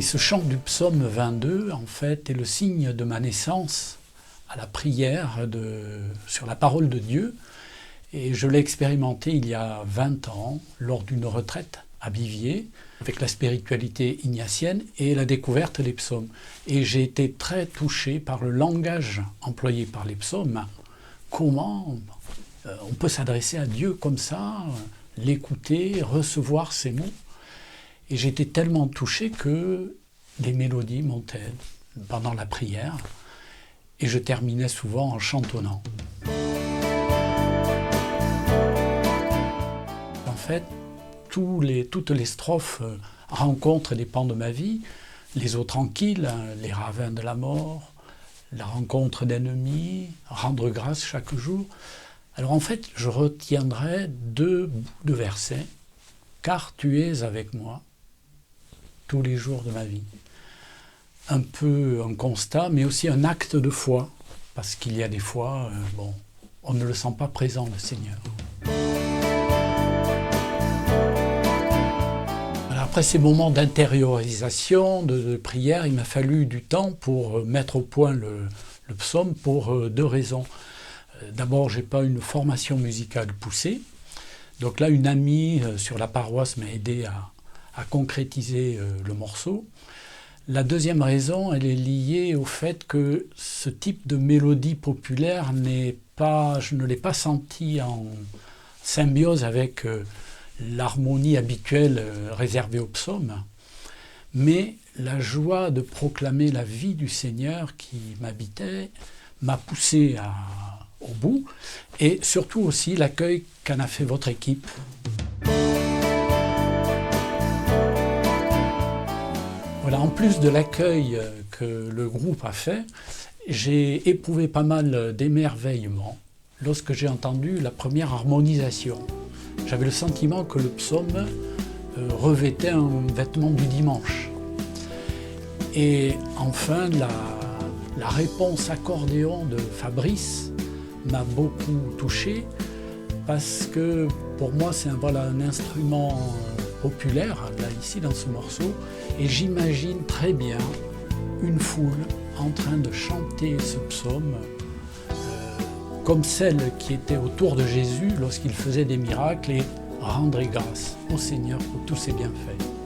Et ce chant du psaume 22, en fait, est le signe de ma naissance à la prière sur la parole de Dieu. Et je l'ai expérimenté il y a 20 ans, lors d'une retraite à Bivier, avec la spiritualité ignatienne et la découverte des psaumes. Et j'ai été très touché par le langage employé par les psaumes. Comment on peut s'adresser à Dieu comme ça, l'écouter, recevoir ses mots. Et j'ai été tellement touché que des mélodies montaient pendant la prière et je terminais souvent en chantonnant. En fait, toutes les strophes rencontrent des pans de ma vie, les eaux tranquilles, les ravins de la mort, la rencontre d'ennemis, rendre grâce chaque jour. Alors en fait, je retiendrai deux bouts de versets, car tu es avec moi tous les jours de ma vie. Un peu un constat, mais aussi un acte de foi, parce qu'il y a des fois, on ne le sent pas présent, le Seigneur. Alors après ces moments d'intériorisation, de prière, il m'a fallu du temps pour mettre au point le psaume pour deux raisons. D'abord, je n'ai pas une formation musicale poussée, donc là, une amie sur la paroisse m'a aidé à concrétiser le morceau. La deuxième raison, elle est liée au fait que ce type de mélodie populaire je ne l'ai pas senti en symbiose avec l'harmonie habituelle réservée aux psaumes, mais la joie de proclamer la vie du Seigneur qui m'habitait m'a poussé au bout, et surtout aussi l'accueil qu'en a fait votre équipe. Voilà, en plus de l'accueil que le groupe a fait, j'ai éprouvé pas mal d'émerveillement lorsque j'ai entendu la première harmonisation. J'avais le sentiment que le psaume revêtait un vêtement du dimanche. Et enfin, la réponse accordéon de Fabrice m'a beaucoup touché parce que pour moi c'est un instrument populaire là, ici dans ce morceau, et j'imagine très bien une foule en train de chanter ce psaume comme celle qui était autour de Jésus lorsqu'il faisait des miracles et rendrait grâce au Seigneur pour tous ses bienfaits.